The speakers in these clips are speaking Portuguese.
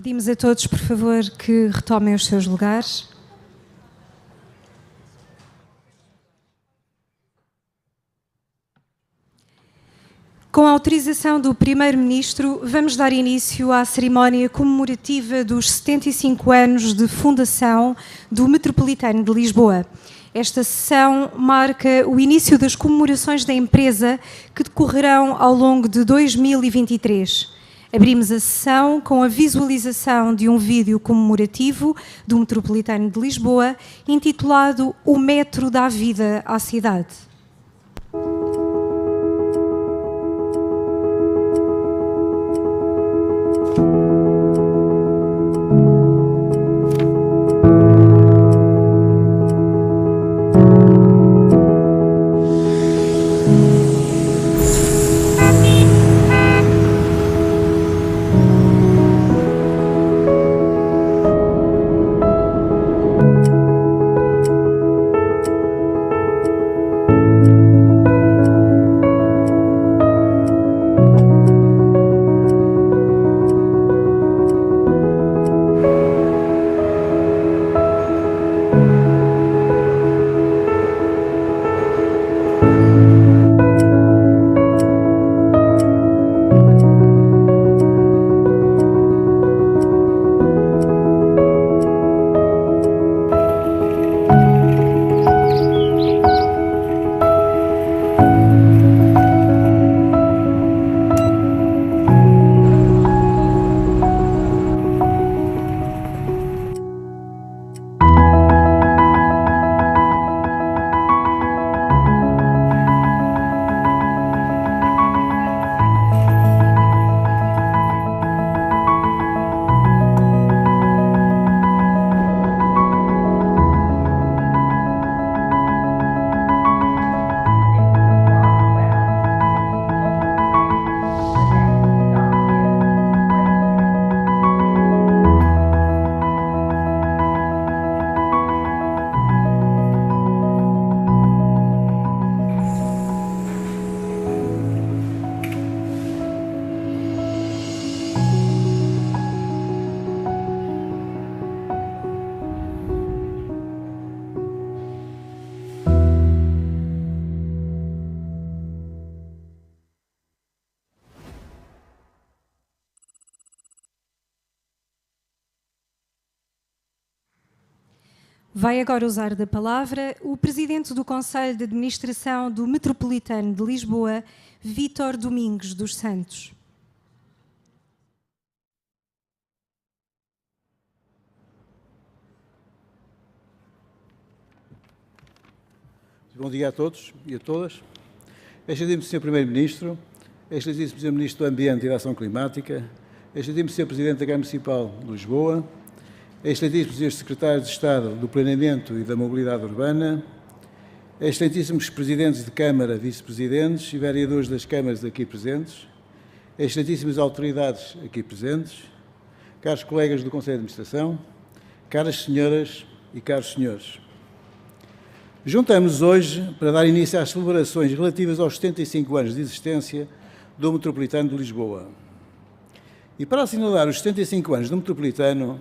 Pedimos a todos, por favor, que retomem os seus lugares. Com a autorização do Primeiro-Ministro, vamos dar início à cerimónia comemorativa dos 75 anos de fundação do Metropolitano de Lisboa. Esta sessão marca o início das comemorações da empresa que decorrerão ao longo de 2023. Abrimos a sessão com a visualização de um vídeo comemorativo do Metropolitano de Lisboa, intitulado O Metro dá Vida à Cidade. Vai agora usar da palavra o Presidente do Conselho de Administração do Metropolitano de Lisboa, Vítor Domingos dos Santos. Bom dia a todos e a todas. Excelentíssimo Sr. Primeiro-Ministro, Excelentíssimo Sr. Ministro do Ambiente e da Ação Climática, Excelentíssimo Sr. Presidente da Câmara Municipal de Lisboa, Excelentíssimos Srs. Secretários de Estado do Planeamento e da Mobilidade Urbana, Excelentíssimos Presidentes de Câmara, Vice-Presidentes e Vereadores das Câmaras aqui presentes, Excelentíssimas Autoridades aqui presentes, caros colegas do Conselho de Administração, caras senhoras e caros senhores. Juntamos-nos hoje para dar início às celebrações relativas aos 75 anos de existência do Metropolitano de Lisboa. E para assinalar os 75 anos do Metropolitano,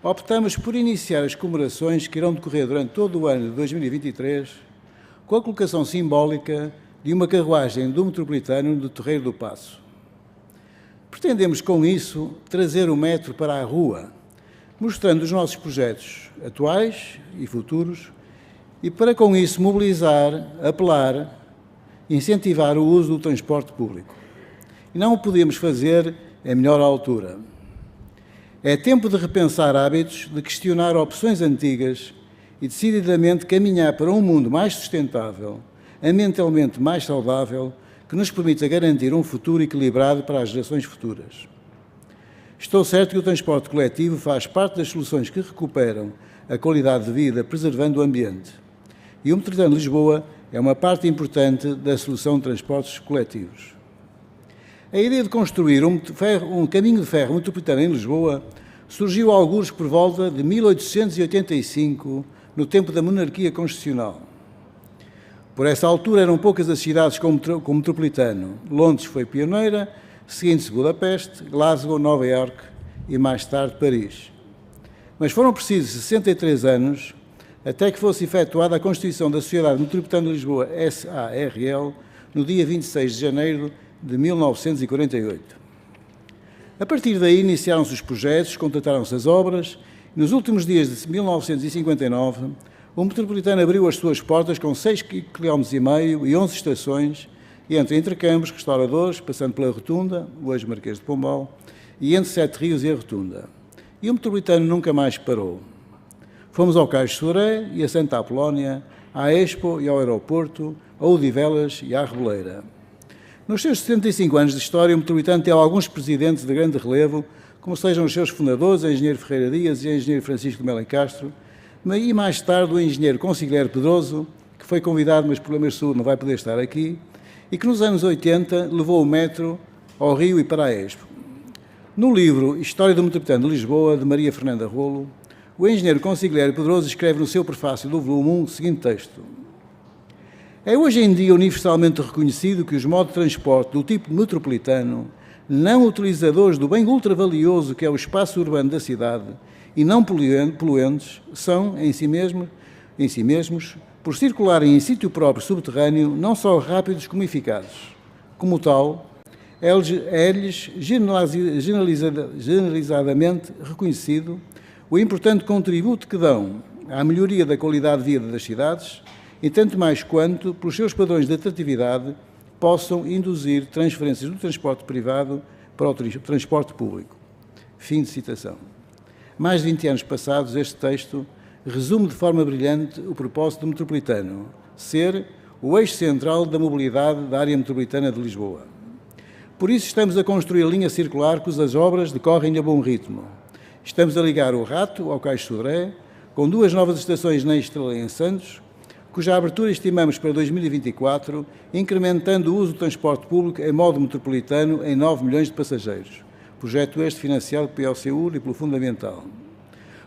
optamos por iniciar as comemorações que irão decorrer durante todo o ano de 2023 com a colocação simbólica de uma carruagem do Metropolitano do Terreiro do Paço. Pretendemos, com isso, trazer o metro para a rua, mostrando os nossos projetos atuais e futuros e, para com isso, mobilizar, apelar, incentivar o uso do transporte público. E não o podemos fazer em melhor altura. É tempo de repensar hábitos, de questionar opções antigas e decididamente caminhar para um mundo mais sustentável, ambientalmente mais saudável, que nos permita garantir um futuro equilibrado para as gerações futuras. Estou certo que o transporte coletivo faz parte das soluções que recuperam a qualidade de vida, preservando o ambiente. E o Metropolitano de Lisboa é uma parte importante da solução de transportes coletivos. A ideia de construir um caminho de ferro metropolitano em Lisboa surgiu alguns por volta de 1885, no tempo da monarquia constitucional. Por essa altura eram poucas as cidades com metropolitano. Londres foi pioneira, seguindo-se Budapeste, Glasgow, Nova Iorque e mais tarde Paris. Mas foram precisos 63 anos até que fosse efetuada a constituição da Sociedade Metropolitana de Lisboa, SARL, no dia 26 de janeiro de 1948. A partir daí iniciaram-se os projetos, contrataram-se as obras e nos últimos dias de 1959 o Metropolitano abriu as suas portas com 6,5 km e 11 estações, entre Entrecampos, Restauradores, passando pela Rotunda, o hoje Marquês de Pombal, e entre Sete Rios e a Rotunda. E o Metropolitano nunca mais parou. Fomos ao Cais de Sodré e a Santa Apolónia, à Expo e ao aeroporto, a Odivelas e à Reboleira. Nos seus 75 anos de história, o Metropolitano tem alguns presidentes de grande relevo, como sejam os seus fundadores, o engenheiro Ferreira Dias e o engenheiro Francisco de Melo Castro, e mais tarde o engenheiro Consigliere Pedroso, que foi convidado, mas por problemas de saúde não vai poder estar aqui, e que nos anos 80 levou o metro ao Rio e para a Expo. No livro História do Metropolitano de Lisboa, de Maria Fernanda Rolo, o engenheiro Consigliere Pedroso escreve no seu prefácio do volume 1 o seguinte texto: é hoje em dia universalmente reconhecido que os modos de transporte do tipo metropolitano, não utilizadores do bem ultravalioso que é o espaço urbano da cidade e não poluentes, são, em si mesmos, por circularem em sítio próprio subterrâneo, não só rápidos como eficazes. Como tal, é-lhes generalizadamente reconhecido o importante contributo que dão à melhoria da qualidade de vida das cidades, e tanto mais quanto, pelos seus padrões de atratividade, possam induzir transferências do transporte privado para o transporte público. Fim de citação. Mais de 20 anos passados, este texto resume de forma brilhante o propósito do metropolitano, ser o eixo central da mobilidade da área metropolitana de Lisboa. Por isso estamos a construir a linha circular cujas obras decorrem a bom ritmo. Estamos a ligar o Rato ao Cais de Sodré, com 2 novas estações na Estrela e em Santos, cuja abertura estimamos para 2024, incrementando o uso do transporte público em modo metropolitano em 9 milhões de passageiros. Projeto este financiado pelo POCUR e pelo Fundamental.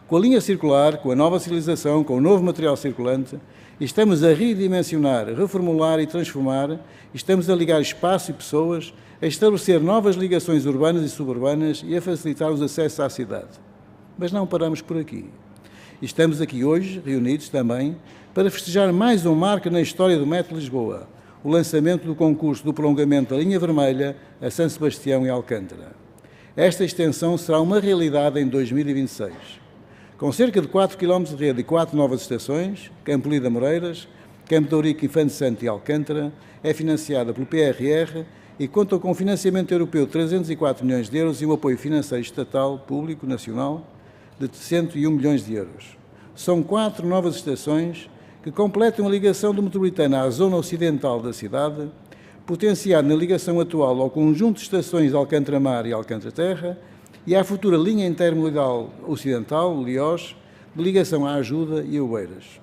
Com a linha circular, com a nova sinalização, com o novo material circulante, estamos a redimensionar, reformular e transformar, estamos a ligar espaço e pessoas, a estabelecer novas ligações urbanas e suburbanas e a facilitar os acessos à cidade. Mas não paramos por aqui. Estamos aqui hoje, reunidos também, para festejar mais um marco na história do Metro de Lisboa, o lançamento do concurso do prolongamento da linha vermelha a São Sebastião e Alcântara. Esta extensão será uma realidade em 2026. Com cerca de 4 km de rede e 4 novas estações, Campo Lida Moreiras, Campo de Ourique, Infante Santo e Alcântara, é financiada pelo PRR e conta com financiamento europeu de 304 milhões de euros e um apoio financeiro estatal, público, nacional, de 101 milhões de euros. São 4 novas estações que completam a ligação do metropolitano à zona ocidental da cidade, potenciado na ligação atual ao conjunto de estações Alcântara-Mar e Alcântara-Terra e à futura linha intermodal ocidental, Liós, de ligação à Ajuda e a Oeiras.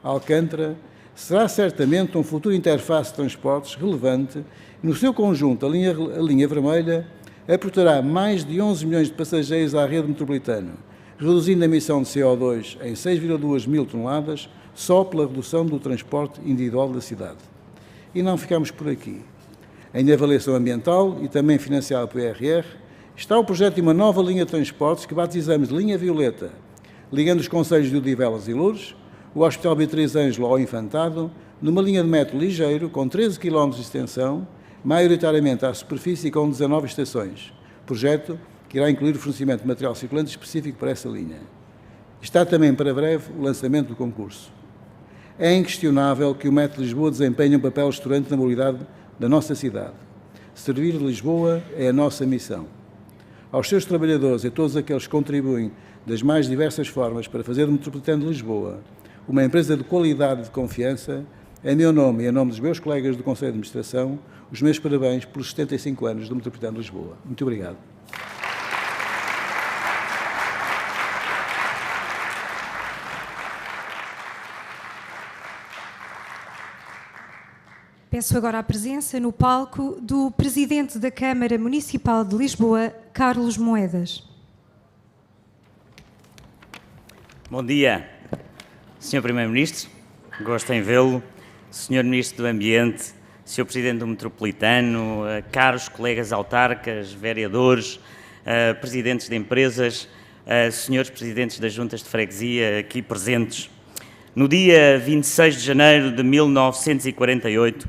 Alcântara será certamente um futuro interface de transportes relevante e, no seu conjunto, a linha vermelha aportará mais de 11 milhões de passageiros à rede metropolitana, reduzindo a emissão de CO2 em 6,2 mil toneladas só pela redução do transporte individual da cidade. E não ficamos por aqui. Em avaliação ambiental e também financiada pelo IRR, está o projeto de uma nova linha de transportes que batizamos de Linha Violeta, ligando os concelhos de Odivelas e Loures, o Hospital Beatriz Ângelo ao Infantado, numa linha de metro ligeiro com 13 km de extensão, maioritariamente à superfície e com 19 estações. Projeto que irá incluir o fornecimento de material circulante específico para essa linha. Está também para breve o lançamento do concurso. É inquestionável que o Metro de Lisboa desempenha um papel estruturante na mobilidade da nossa cidade. Servir Lisboa é a nossa missão. Aos seus trabalhadores e a todos aqueles que contribuem das mais diversas formas para fazer do Metropolitano de Lisboa uma empresa de qualidade e de confiança, em meu nome e em nome dos meus colegas do Conselho de Administração, os meus parabéns pelos 75 anos do Metropolitano de Lisboa. Muito obrigado. Peço agora a presença no palco do Presidente da Câmara Municipal de Lisboa, Carlos Moedas. Bom dia, Sr. Primeiro-Ministro, gosto em vê-lo, Sr. Ministro do Ambiente, Sr. Presidente do Metropolitano, caros colegas autarcas, vereadores, presidentes de empresas, senhores presidentes das juntas de freguesia aqui presentes. No dia 26 de janeiro de 1948,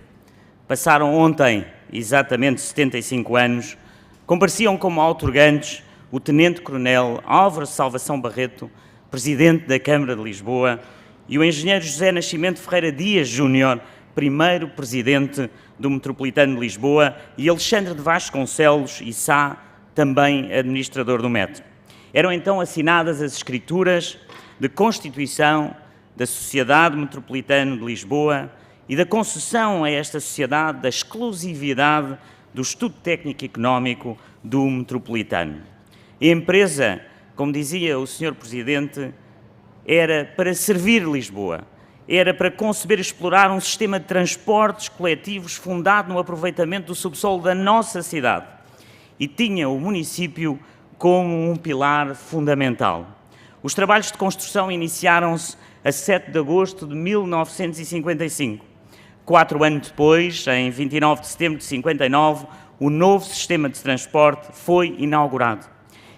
passaram ontem exatamente 75 anos, compareciam como autorgantes o Tenente-Coronel Álvaro Salvação Barreto, Presidente da Câmara de Lisboa, e o Engenheiro José Nascimento Ferreira Dias Júnior, primeiro Presidente do Metropolitano de Lisboa, e Alexandre de Vasconcelos e Sá, também Administrador do Metro. Eram então assinadas as escrituras de constituição da Sociedade Metropolitana de Lisboa e da concessão a esta sociedade da exclusividade do Estudo Técnico e Económico do Metropolitano. A empresa, como dizia o Sr. Presidente, era para servir Lisboa, era para conceber e explorar um sistema de transportes coletivos fundado no aproveitamento do subsolo da nossa cidade e tinha o município como um pilar fundamental. Os trabalhos de construção iniciaram-se a 7 de agosto de 1955. 4 anos depois, em 29 de setembro de 59, o novo sistema de transporte foi inaugurado.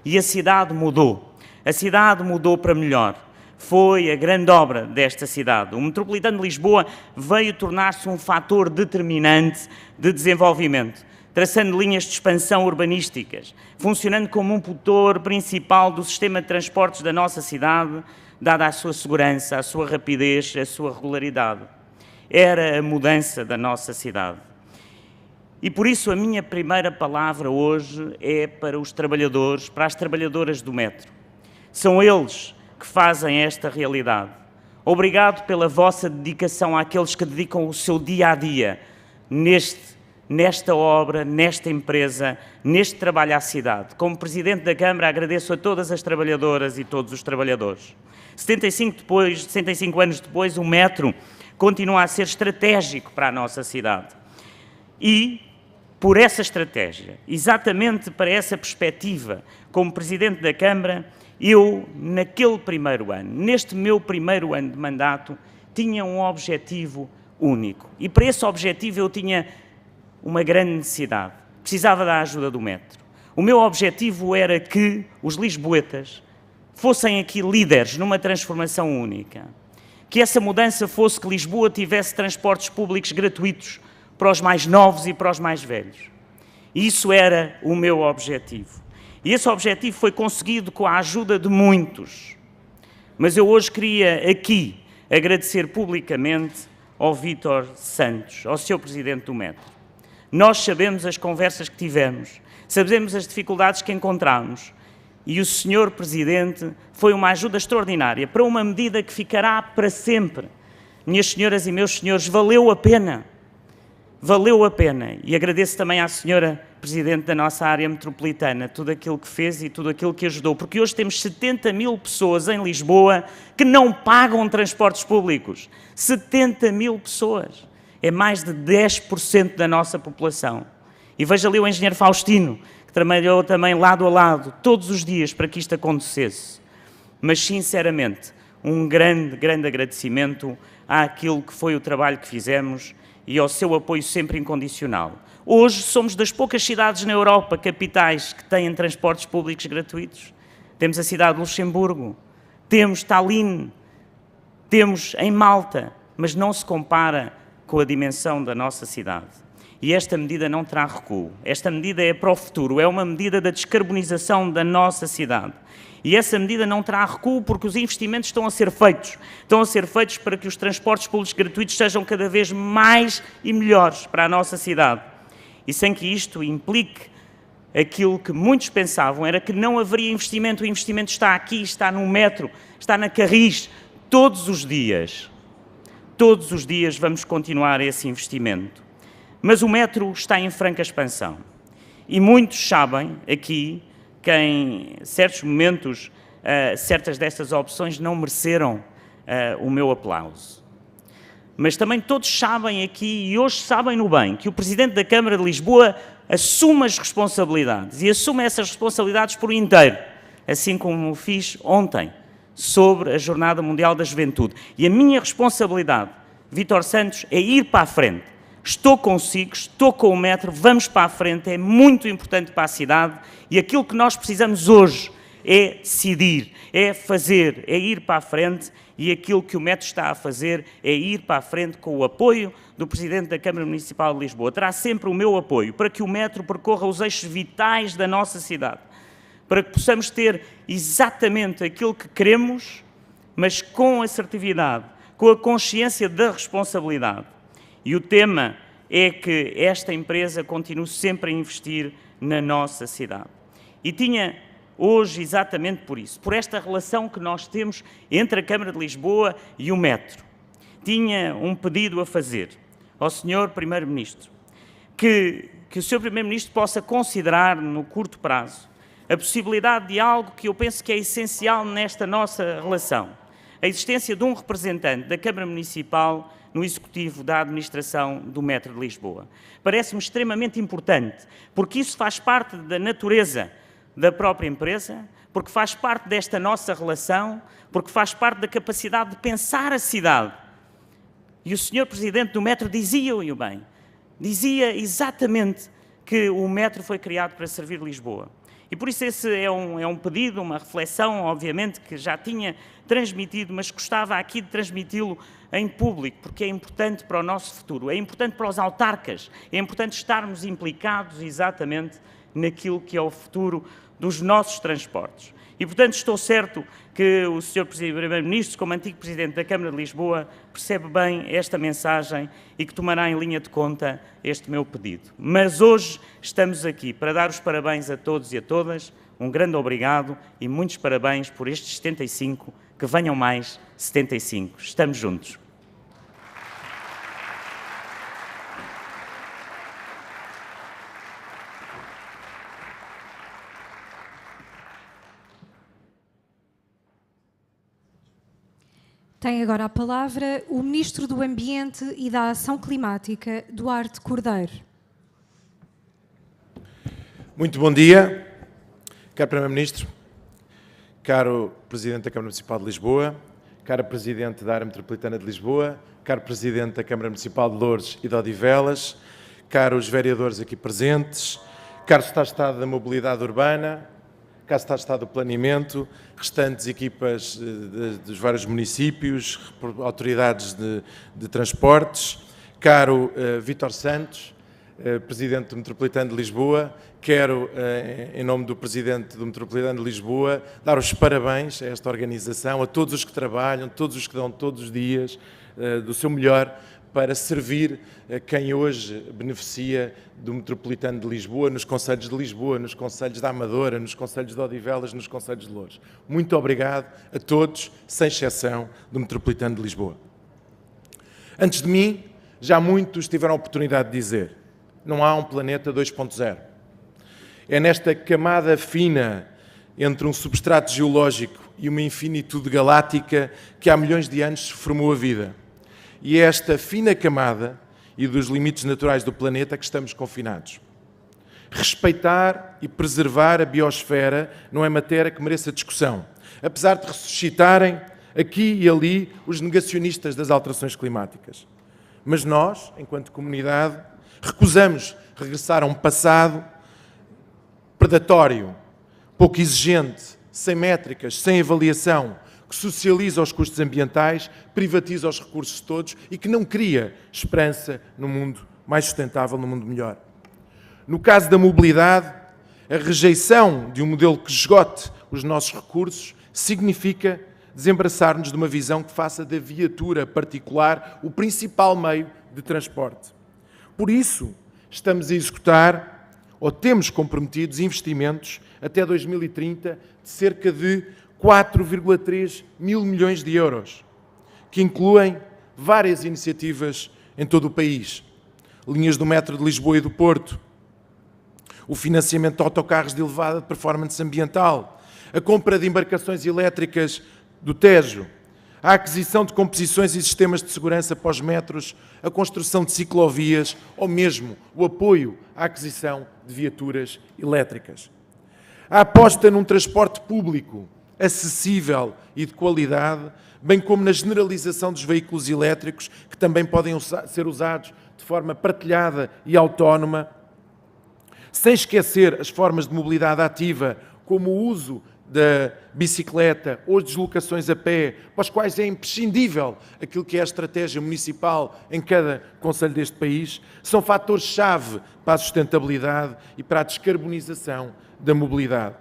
E a cidade mudou. A cidade mudou para melhor. Foi a grande obra desta cidade. O Metropolitano de Lisboa veio tornar-se um fator determinante de desenvolvimento, traçando linhas de expansão urbanísticas, funcionando como um motor principal do sistema de transportes da nossa cidade, dada a sua segurança, a sua rapidez, a sua regularidade. Era a mudança da nossa cidade. E por isso a minha primeira palavra hoje é para os trabalhadores, para as trabalhadoras do metro. São eles que fazem esta realidade. Obrigado pela vossa dedicação àqueles que dedicam o seu dia-a-dia nesta obra, nesta empresa, neste trabalho à cidade. Como Presidente da Câmara, agradeço a todas as trabalhadoras e todos os trabalhadores. 75 anos depois, o metro continua a ser estratégico para a nossa cidade. E, por essa estratégia, exatamente para essa perspectiva, como Presidente da Câmara, eu, naquele primeiro ano, neste meu primeiro ano de mandato, tinha um objetivo único. E para esse objetivo eu tinha uma grande necessidade. Precisava da ajuda do metro. O meu objetivo era que os lisboetas fossem aqui líderes numa transformação única. Que essa mudança fosse que Lisboa tivesse transportes públicos gratuitos para os mais novos e para os mais velhos. Isso era o meu objetivo. E esse objetivo foi conseguido com a ajuda de muitos. Mas eu hoje queria aqui agradecer publicamente ao Vítor Santos, ao seu Presidente do Metro. Nós sabemos as conversas que tivemos, sabemos as dificuldades que encontramos e o Sr. Presidente foi uma ajuda extraordinária para uma medida que ficará para sempre. Minhas senhoras e meus senhores, valeu a pena. Valeu a pena. E agradeço também à Sra. Presidente da nossa área metropolitana tudo aquilo que fez e tudo aquilo que ajudou, porque hoje temos 70 mil pessoas em Lisboa que não pagam transportes públicos. 70 mil pessoas. É mais de 10% da nossa população. E veja ali o engenheiro Faustino, que trabalhou também lado a lado, todos os dias, para que isto acontecesse. Mas, sinceramente, um grande agradecimento àquilo que foi o trabalho que fizemos e ao seu apoio sempre incondicional. Hoje somos das poucas cidades na Europa, capitais, que têm transportes públicos gratuitos. Temos a cidade de Luxemburgo, temos Tallinn, temos em Malta, mas não se compara com a dimensão da nossa cidade. E esta medida não terá recuo. Esta medida é para o futuro, é uma medida da descarbonização da nossa cidade. E essa medida não terá recuo porque os investimentos estão a ser feitos. Estão a ser feitos para que os transportes públicos gratuitos sejam cada vez mais e melhores para a nossa cidade. E sem que isto implique aquilo que muitos pensavam, era que não haveria investimento. O investimento está aqui, está no metro, está na Carris, todos os dias. Todos os dias vamos continuar esse investimento. Mas o metro está em franca expansão. E muitos sabem aqui que em certos momentos, certas destas opções não mereceram o meu aplauso. Mas também todos sabem aqui, e hoje sabem no bem, que o Presidente da Câmara de Lisboa assume as responsabilidades, e assume essas responsabilidades por inteiro, assim como o fiz ontem, sobre a Jornada Mundial da Juventude. E a minha responsabilidade, Vítor Santos, é ir para a frente, estou consigo, estou com o metro, vamos para a frente, é muito importante para a cidade e aquilo que nós precisamos hoje é decidir, é fazer, é ir para a frente e aquilo que o metro está a fazer é ir para a frente com o apoio do Presidente da Câmara Municipal de Lisboa. Terá sempre o meu apoio para que o metro percorra os eixos vitais da nossa cidade, para que possamos ter exatamente aquilo que queremos, mas com assertividade, com a consciência da responsabilidade. E o tema é que esta empresa continue sempre a investir na nossa cidade. E tinha hoje exatamente por isso, por esta relação que nós temos entre a Câmara de Lisboa e o metro. Tinha um pedido a fazer ao Sr. Primeiro-Ministro, que o Sr. Primeiro-Ministro possa considerar no curto prazo a possibilidade de algo que eu penso que é essencial nesta nossa relação, a existência de um representante da Câmara Municipal no Executivo da Administração do Metro de Lisboa. Parece-me extremamente importante, porque isso faz parte da natureza da própria empresa, porque faz parte desta nossa relação, porque faz parte da capacidade de pensar a cidade. E o Sr. Presidente do Metro dizia-o bem, dizia exatamente que o metro foi criado para servir Lisboa. E por isso esse é um pedido, uma reflexão, obviamente, que já tinha transmitido, mas gostava aqui de transmiti-lo em público, porque é importante para o nosso futuro, é importante para os autarcas, é importante estarmos implicados exatamente naquilo que é o futuro dos nossos transportes. E, portanto, estou certo que o Sr. Primeiro-Ministro, como antigo Presidente da Câmara de Lisboa, percebe bem esta mensagem e que tomará em linha de conta este meu pedido. Mas hoje estamos aqui para dar os parabéns a todos e a todas, um grande obrigado e muitos parabéns por estes 75, que venham mais 75. Estamos juntos. Tem agora a palavra o Ministro do Ambiente e da Ação Climática, Duarte Cordeiro. Muito bom dia, caro Primeiro-Ministro, caro Presidente da Câmara Municipal de Lisboa, caro Presidente da Área Metropolitana de Lisboa, caro Presidente da Câmara Municipal de Loures e de Odivelas, caros vereadores aqui presentes, caro Secretário de Estado da Mobilidade Urbana, caro Secretário de Estado do Planeamento, restantes equipas dos vários municípios, autoridades de transportes, caro Vítor Santos, Presidente do Metropolitano de Lisboa, quero, em nome do Presidente do Metropolitano de Lisboa, dar os parabéns a esta organização, a todos os que trabalham, todos os que dão todos os dias do seu melhor para servir a quem hoje beneficia do Metropolitano de Lisboa, nos concelhos de Lisboa, nos concelhos da Amadora, nos concelhos de Odivelas, nos concelhos de Loures. Muito obrigado a todos, sem exceção, do Metropolitano de Lisboa. Antes de mim, já muitos tiveram a oportunidade de dizer: não há um planeta 2.0. É nesta camada fina entre um substrato geológico e uma infinitude galáctica que há milhões de anos se formou a vida. E é esta fina camada e dos limites naturais do planeta que estamos confinados. Respeitar e preservar a biosfera não é matéria que mereça discussão, apesar de ressuscitarem aqui e ali os negacionistas das alterações climáticas. Mas nós, enquanto comunidade, recusamos regressar a um passado predatório, pouco exigente, sem métricas, sem avaliação, que socializa os custos ambientais, privatiza os recursos todos e que não cria esperança no mundo mais sustentável, no mundo melhor. No caso da mobilidade, a rejeição de um modelo que esgote os nossos recursos significa desembaraçar-nos de uma visão que faça da viatura particular o principal meio de transporte. Por isso, estamos a executar, ou temos comprometidos, investimentos até 2030 de cerca de 4,3 mil milhões de euros, que incluem várias iniciativas em todo o país. Linhas do metro de Lisboa e do Porto, o financiamento de autocarros de elevada performance ambiental, a compra de embarcações elétricas do Tejo, a aquisição de composições e sistemas de segurança para os metros, a construção de ciclovias ou mesmo o apoio à aquisição de viaturas elétricas. A aposta num transporte público acessível e de qualidade bem como na generalização dos veículos elétricos, que também podem ser usados de forma partilhada e autónoma, sem esquecer as formas de mobilidade ativa, como o uso da bicicleta ou as deslocações a pé, para os quais é imprescindível aquilo que é a estratégia municipal em cada concelho deste país, são fatores-chave para a sustentabilidade e para a descarbonização da mobilidade.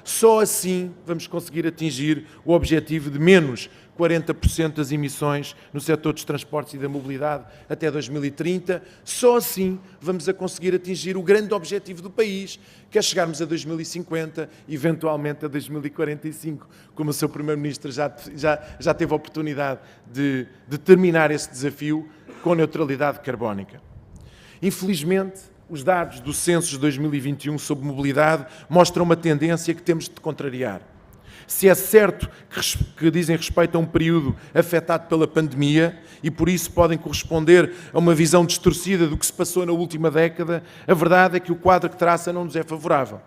Só assim vamos conseguir atingir o objetivo de menos 40% das emissões no setor dos transportes e da mobilidade até 2030. Só assim vamos a conseguir atingir o grande objetivo do país, que é chegarmos a 2050, eventualmente a 2045, como o Sr. Primeiro-Ministro já teve a oportunidade de terminar esse desafio com neutralidade carbónica. Infelizmente, os dados do Censo de 2021 sobre mobilidade mostram uma tendência que temos de contrariar. Se é certo que dizem respeito a um período afetado pela pandemia e por isso podem corresponder a uma visão distorcida do que se passou na última década, a verdade é que o quadro que traça não nos é favorável.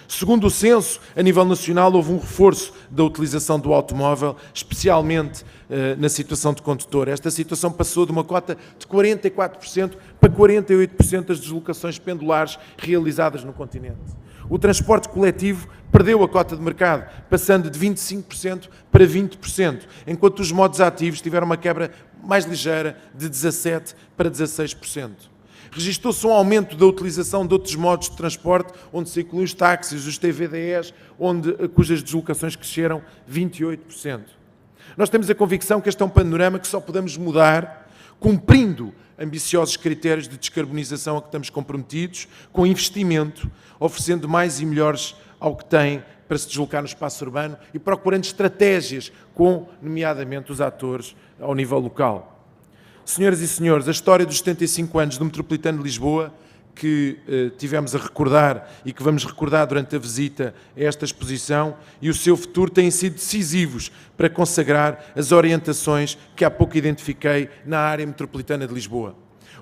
Segundo o Censo, a nível nacional houve um reforço da utilização do automóvel, especialmente na situação de condutor. Esta situação passou de uma cota de 44% para 48% das deslocações pendulares realizadas no continente. O transporte coletivo perdeu a cota de mercado, passando de 25% para 20%, enquanto os modos ativos tiveram uma quebra mais ligeira de 17% para 16%. Registou-se um aumento da utilização de outros modos de transporte, onde se incluem os táxis, os TVDEs, cujas deslocações cresceram 28%. Nós temos a convicção que este é um panorama que só podemos mudar cumprindo ambiciosos critérios de descarbonização a que estamos comprometidos, com investimento, oferecendo mais e melhores ao que tem para se deslocar no espaço urbano e procurando estratégias com, nomeadamente, os atores ao nível local. Senhoras e senhores, a história dos 75 anos do Metropolitano de Lisboa, que tivemos a recordar e que vamos recordar durante a visita a esta exposição, e o seu futuro têm sido decisivos para consagrar as orientações que há pouco identifiquei na área metropolitana de Lisboa.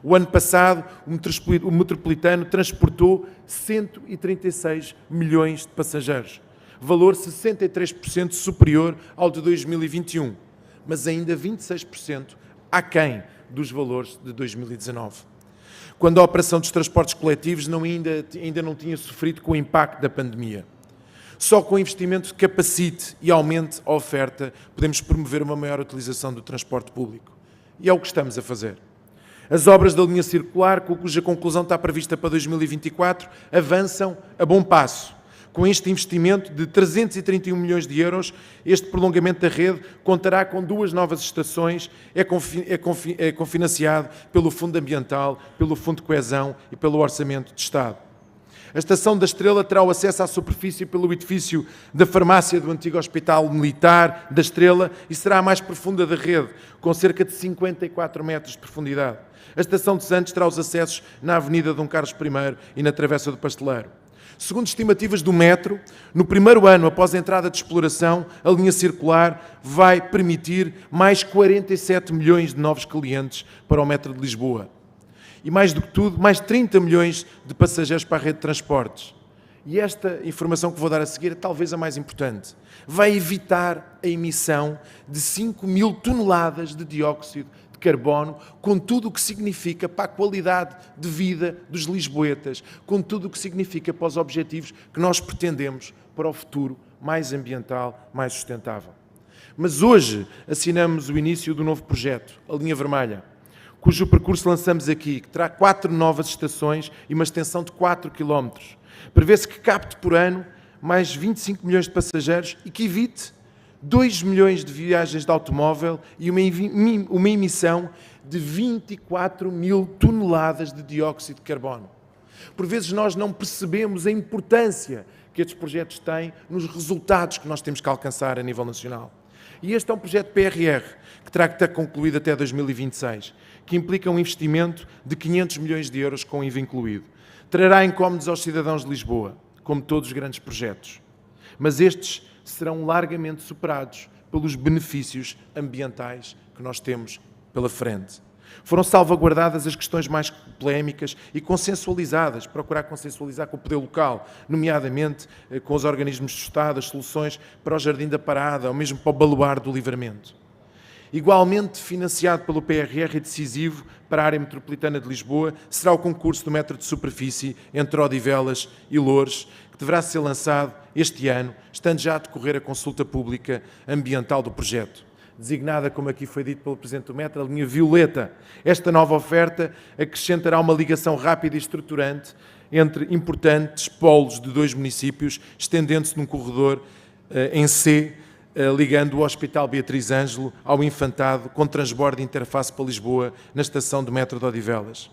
O ano passado, o Metropolitano transportou 136 milhões de passageiros, valor 63% superior ao de 2021, mas ainda 26% aquém dos valores de 2019. Quando a operação dos transportes coletivos ainda não tinha sofrido com o impacto da pandemia. Só com o investimento que capacite e aumente a oferta podemos promover uma maior utilização do transporte público. E é o que estamos a fazer. As obras da linha circular, cuja conclusão está prevista para 2024, avançam a bom passo. Com este investimento de 331 milhões de euros, este prolongamento da rede contará com 2 novas estações, é cofinanciado pelo Fundo Ambiental, pelo Fundo de Coesão e pelo Orçamento de Estado. A Estação da Estrela terá o acesso à superfície pelo edifício da farmácia do antigo Hospital Militar da Estrela e será a mais profunda da rede, com cerca de 54 metros de profundidade. A Estação de Santos terá os acessos na Avenida Dom Carlos I e na Travessa do Pasteleiro. Segundo estimativas do Metro, no primeiro ano após a entrada de exploração, a linha circular vai permitir mais 47 milhões de novos clientes para o Metro de Lisboa. E mais do que tudo, mais 30 milhões de passageiros para a rede de transportes. E esta informação que vou dar a seguir é talvez a mais importante. Vai evitar a emissão de 5 mil toneladas de dióxido de carbono, com tudo o que significa para a qualidade de vida dos lisboetas, com tudo o que significa para os objetivos que nós pretendemos para o futuro mais ambiental, mais sustentável. Mas hoje assinamos o início do novo projeto, a Linha Vermelha, cujo percurso lançamos aqui, que terá 4 novas estações e uma extensão de 4 km. Prevê-se que capte por ano mais 25 milhões de passageiros e que evite 2 milhões de viagens de automóvel e uma emissão de 24 mil toneladas de dióxido de carbono. Por vezes nós não percebemos a importância que estes projetos têm nos resultados que nós temos que alcançar a nível nacional. E este é um projeto PRR, que terá que estar concluído até 2026, que implica um investimento de 500 milhões de euros com IVA incluído. Trará incómodos aos cidadãos de Lisboa, como todos os grandes projetos. Mas estes serão largamente superados pelos benefícios ambientais que nós temos pela frente. Foram salvaguardadas as questões mais polémicas e consensualizadas, procurar consensualizar com o poder local, nomeadamente com os organismos de Estado, as soluções para o Jardim da Parada, ou mesmo para o Baluarte do Livramento. Igualmente financiado pelo PRR e decisivo para a área metropolitana de Lisboa será o concurso do metro de superfície entre Odivelas e Loures, que deverá ser lançado este ano, estando já a decorrer a consulta pública ambiental do projeto. Designada, como aqui foi dito pelo Presidente do Metro, a linha violeta. Esta nova oferta acrescentará uma ligação rápida e estruturante entre importantes polos de 2 municípios, estendendo-se num corredor em C, ligando o Hospital Beatriz Ângelo ao Infantado, com transbordo de interface para Lisboa, na estação do metro de Odivelas.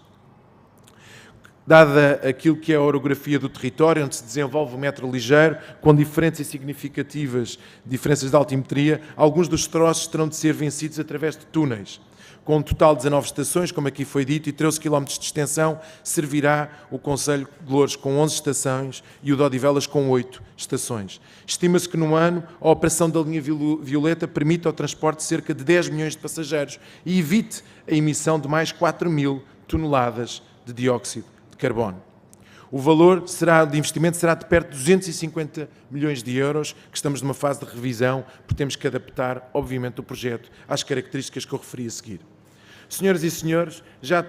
Dada aquilo que é a orografia do território, onde se desenvolve o metro ligeiro, com diferentes e significativas diferenças de altimetria, alguns dos troços terão de ser vencidos através de túneis. Com um total de 19 estações, como aqui foi dito, e 13 km de extensão, servirá o Concelho de Loures com 11 estações e o de Odivelas com 8 estações. Estima-se que num ano a operação da linha violeta permita o transporte de cerca de 10 milhões de passageiros e evite a emissão de mais 4.000 toneladas de dióxido de carbono. O valor de investimento será de perto de 250 milhões de euros, que estamos numa fase de revisão, porque temos que adaptar, obviamente, o projeto às características que eu referi a seguir. Senhoras e senhores, já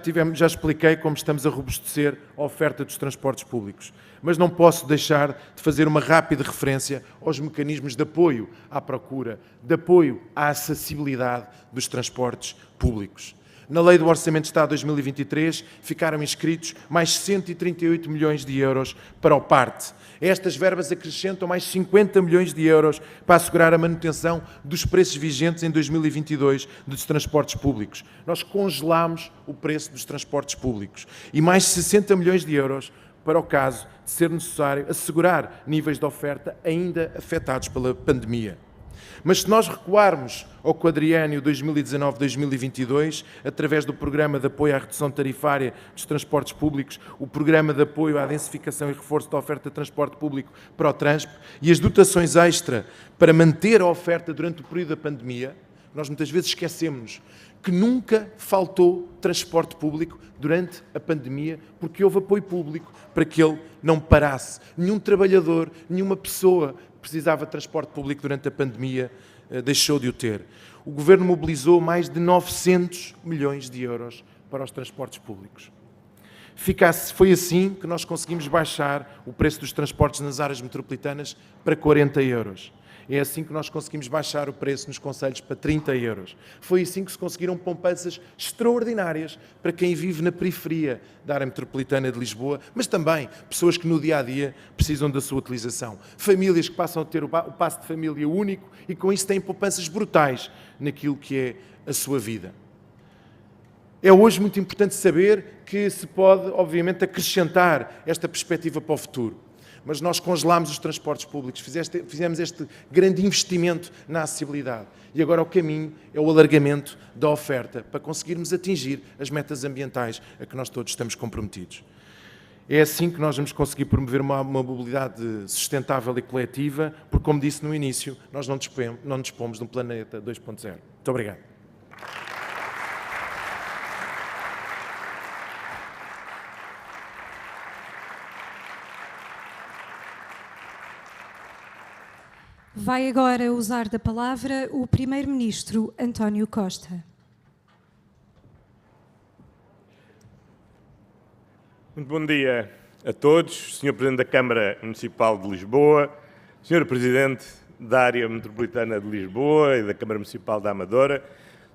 expliquei como estamos a robustecer a oferta dos transportes públicos, mas não posso deixar de fazer uma rápida referência aos mecanismos de apoio à procura, de apoio à acessibilidade dos transportes públicos. Na Lei do Orçamento de Estado de 2023 ficaram inscritos mais 138 milhões de euros para o PARTE. Estas verbas acrescentam mais 50 milhões de euros para assegurar a manutenção dos preços vigentes em 2022 dos transportes públicos. Nós congelámos o preço dos transportes públicos e mais 60 milhões de euros para o caso de ser necessário assegurar níveis de oferta ainda afetados pela pandemia. Mas se nós recuarmos ao quadriênio 2019-2022, através do Programa de Apoio à Redução Tarifária dos Transportes Públicos, o Programa de Apoio à Densificação e Reforço da Oferta de Transporte Público para o Transp e as dotações extra para manter a oferta durante o período da pandemia, nós muitas vezes esquecemos que nunca faltou transporte público durante a pandemia, porque houve apoio público para que ele não parasse. Nenhum trabalhador, nenhuma pessoa precisava de transporte público durante a pandemia, deixou de o ter. O Governo mobilizou mais de 900 milhões de euros para os transportes públicos. Foi assim que nós conseguimos baixar o preço dos transportes nas áreas metropolitanas para 40 euros. É assim que nós conseguimos baixar o preço nos concelhos para 30 euros. Foi assim que se conseguiram poupanças extraordinárias para quem vive na periferia da área metropolitana de Lisboa, mas também pessoas que no dia-a-dia precisam da sua utilização. Famílias que passam a ter o passe de família único e com isso têm poupanças brutais naquilo que é a sua vida. É hoje muito importante saber que se pode, obviamente, acrescentar esta perspectiva para o futuro. Mas nós congelámos os transportes públicos, fizemos este grande investimento na acessibilidade. E agora o caminho é o alargamento da oferta para conseguirmos atingir as metas ambientais a que nós todos estamos comprometidos. É assim que nós vamos conseguir promover uma mobilidade sustentável e coletiva, porque, como disse no início, nós não dispomos de um planeta 2.0. Muito obrigado. Vai agora usar da palavra o Primeiro-Ministro António Costa. Muito bom dia a todos, Sr. Presidente da Câmara Municipal de Lisboa, Sr. Presidente da Área Metropolitana de Lisboa e da Câmara Municipal da Amadora,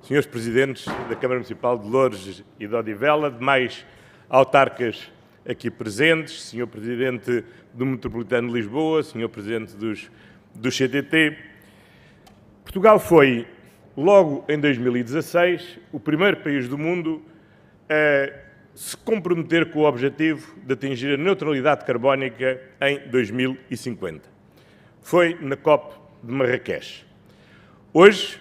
Srs. Presidentes da Câmara Municipal de Loures e de Odivela, demais autarcas aqui presentes, Sr. Presidente do Metropolitano de Lisboa, Sr. Presidente do CTT. Portugal foi, logo em 2016, o primeiro país do mundo a se comprometer com o objetivo de atingir a neutralidade carbónica em 2050. Foi na COP de Marrakech. Hoje,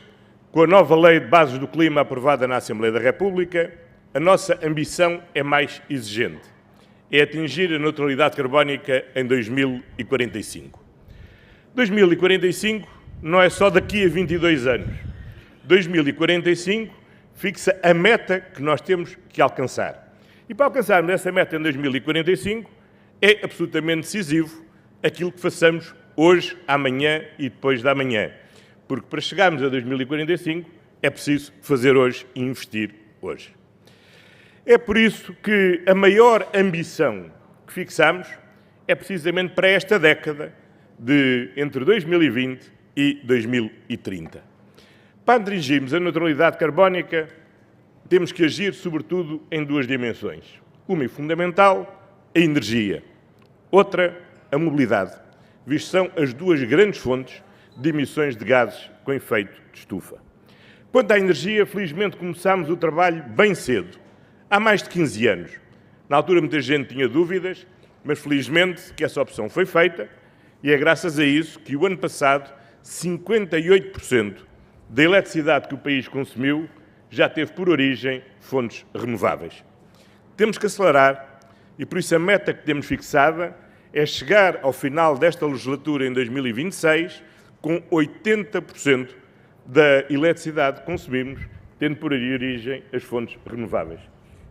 com a nova Lei de Bases do Clima aprovada na Assembleia da República, a nossa ambição é mais exigente. É atingir a neutralidade carbónica em 2045. 2045 não é só daqui a 22 anos. 2045 fixa a meta que nós temos que alcançar. E para alcançarmos essa meta em 2045 é absolutamente decisivo aquilo que façamos hoje, amanhã e depois de amanhã. Porque para chegarmos a 2045 é preciso fazer hoje e investir hoje. É por isso que a maior ambição que fixamos é precisamente para esta década de entre 2020 e 2030. Para atingirmos a neutralidade carbónica, temos que agir sobretudo em duas dimensões. Uma e fundamental, a energia. Outra, a mobilidade, visto são as duas grandes fontes de emissões de gases com efeito de estufa. Quanto à energia, felizmente começámos o trabalho bem cedo, há mais de 15 anos. Na altura muita gente tinha dúvidas, mas felizmente que essa opção foi feita e é graças a isso que o ano passado 58% da eletricidade que o país consumiu já teve por origem fontes renováveis. Temos que acelerar e por isso a meta que temos fixada é chegar ao final desta legislatura em 2026 com 80% da eletricidade que consumimos tendo por origem as fontes renováveis.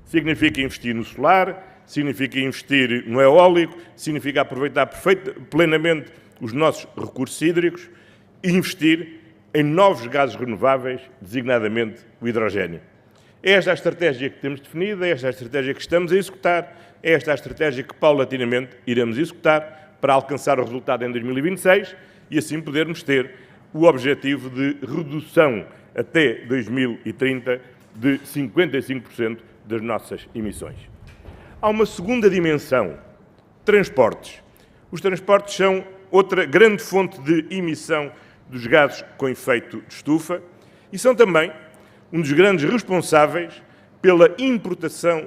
Significa investir no solar, significa investir no eólico, significa aproveitar plenamente os nossos recursos hídricos e investir em novos gases renováveis, designadamente o hidrogénio. É esta a estratégia que temos definida, é esta a estratégia que estamos a executar, é esta a estratégia que paulatinamente iremos executar para alcançar o resultado em 2026 e assim podermos ter o objetivo de redução até 2030 de 55% das nossas emissões. Há uma segunda dimensão, transportes. Os transportes são outra grande fonte de emissão dos gases com efeito de estufa e são também um dos grandes responsáveis pela importação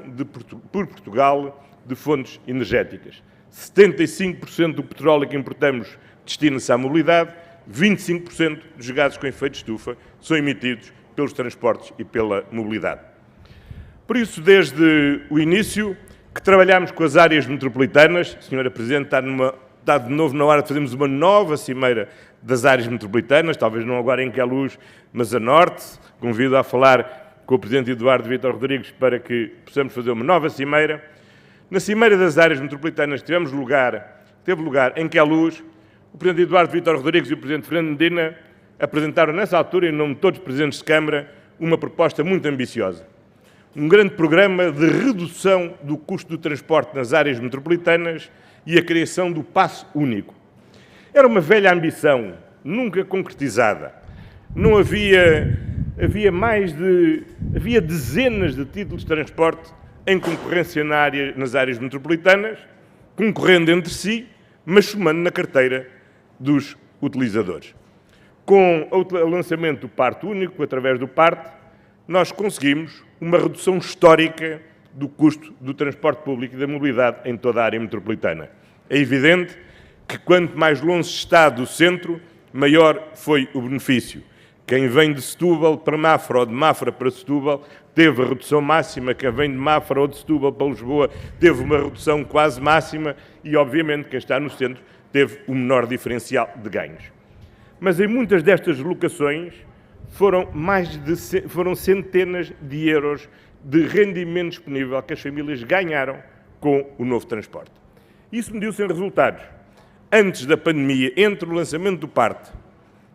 por Portugal de fontes energéticas. 75% do petróleo que importamos destina-se à mobilidade, 25% dos gases com efeito de estufa são emitidos pelos transportes e pela mobilidade. Por isso, desde o início, que trabalhamos com as áreas metropolitanas, Sra. Presidente, está de novo na hora de fazermos uma nova cimeira das áreas metropolitanas, talvez não agora em Queluz, mas a norte. Convido a falar com o Presidente Eduardo Vítor Rodrigues para que possamos fazer uma nova cimeira. Na cimeira das áreas metropolitanas teve lugar em Queluz. O Presidente Eduardo Vítor Rodrigues e o Presidente Fernando Medina apresentaram nessa altura, em nome de todos os Presidentes de Câmara, uma proposta muito ambiciosa. Um grande programa de redução do custo do transporte nas áreas metropolitanas e a criação do passe único. Era uma velha ambição, nunca concretizada. Não havia dezenas de títulos de transporte em concorrência nas áreas metropolitanas, concorrendo entre si, mas somando na carteira dos utilizadores. Com o lançamento do PARTE único, através do PARTE, nós conseguimos uma redução histórica do custo do transporte público e da mobilidade em toda a área metropolitana. É evidente que quanto mais longe está do centro, maior foi o benefício. Quem vem de Setúbal para Mafra ou de Mafra para Setúbal teve a redução máxima, quem vem de Mafra ou de Setúbal para Lisboa teve uma redução quase máxima e, obviamente, quem está no centro teve o menor diferencial de ganhos. Mas em muitas destas locações foram centenas de euros de rendimento disponível que as famílias ganharam com o novo transporte. Isso mediu-se em resultados. Antes da pandemia, entre o lançamento do PARTE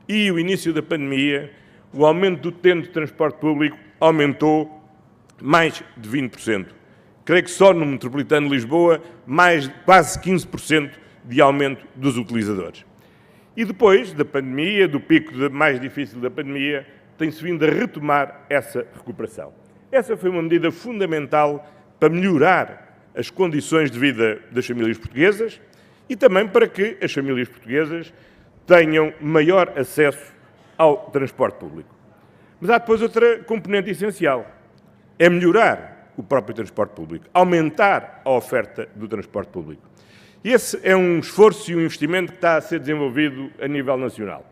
e o início da pandemia, o aumento do tempo de transporte público aumentou mais de 20%. Creio que só no metropolitano de Lisboa, quase 15% de aumento dos utilizadores. E depois da pandemia, do pico mais difícil da pandemia, tem-se vindo a retomar essa recuperação. Essa foi uma medida fundamental para melhorar as condições de vida das famílias portuguesas e também para que as famílias portuguesas tenham maior acesso ao transporte público. Mas há depois outra componente essencial, é melhorar o próprio transporte público, aumentar a oferta do transporte público. Esse é um esforço e um investimento que está a ser desenvolvido a nível nacional.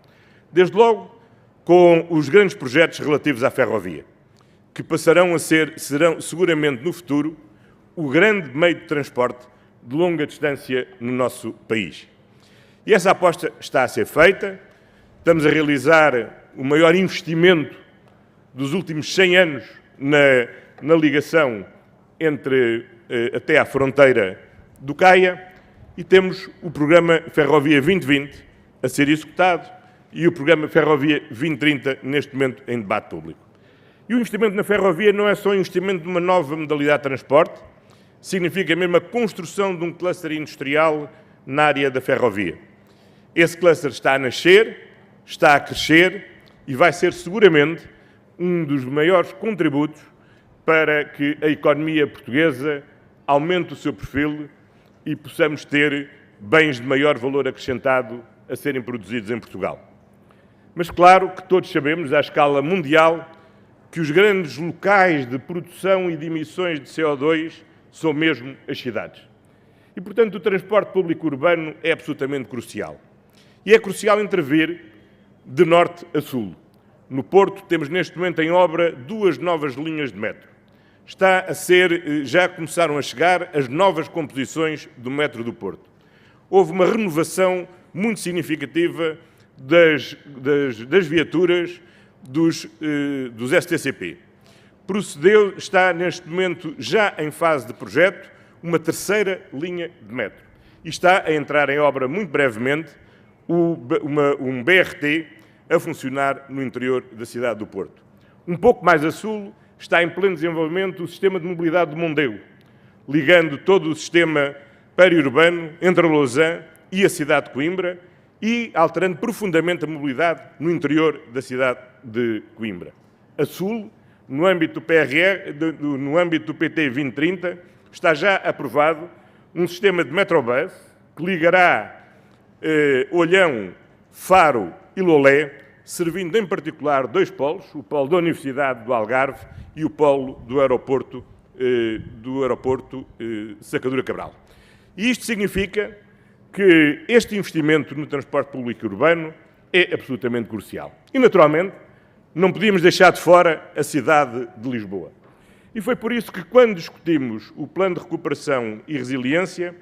Desde logo, com os grandes projetos relativos à ferrovia, que serão seguramente no futuro o grande meio de transporte de longa distância no nosso país. E essa aposta está a ser feita, estamos a realizar o maior investimento dos últimos 100 anos na ligação até à fronteira do Caia, e temos o programa Ferrovia 2020 a ser executado. e o programa Ferrovia 2030, neste momento em debate público. E o investimento na ferrovia não é só um investimento numa nova modalidade de transporte, significa mesmo a construção de um cluster industrial na área da ferrovia. Esse cluster está a nascer, está a crescer e vai ser seguramente um dos maiores contributos para que a economia portuguesa aumente o seu perfil e possamos ter bens de maior valor acrescentado a serem produzidos em Portugal. Mas claro que todos sabemos, à escala mundial, que os grandes locais de produção e de emissões de CO2 são mesmo as cidades. E, portanto, o transporte público urbano é absolutamente crucial. E é crucial intervir de norte a sul. No Porto temos neste momento em obra 2 novas linhas de metro. Já começaram a chegar as novas composições do metro do Porto. Houve uma renovação muito significativa das viaturas dos STCP. Está neste momento já em fase de projeto uma 3ª linha de metro. E está a entrar em obra muito brevemente um BRT a funcionar no interior da cidade do Porto. Um pouco mais a sul está em pleno desenvolvimento o sistema de mobilidade de Mondego, ligando todo o sistema periurbano entre Lausanne e a cidade de Coimbra e alterando profundamente a mobilidade no interior da cidade de Coimbra. A sul, no âmbito do PT 2030, está já aprovado um sistema de metrobus que ligará Olhão, Faro e Lolé, servindo em particular 2 polos, o polo da Universidade do Algarve e o polo do aeroporto Sacadura Cabral. E isto significa que este investimento no transporte público urbano é absolutamente crucial. E, naturalmente, não podíamos deixar de fora a cidade de Lisboa. E foi por isso que, quando discutimos o Plano de Recuperação e Resiliência,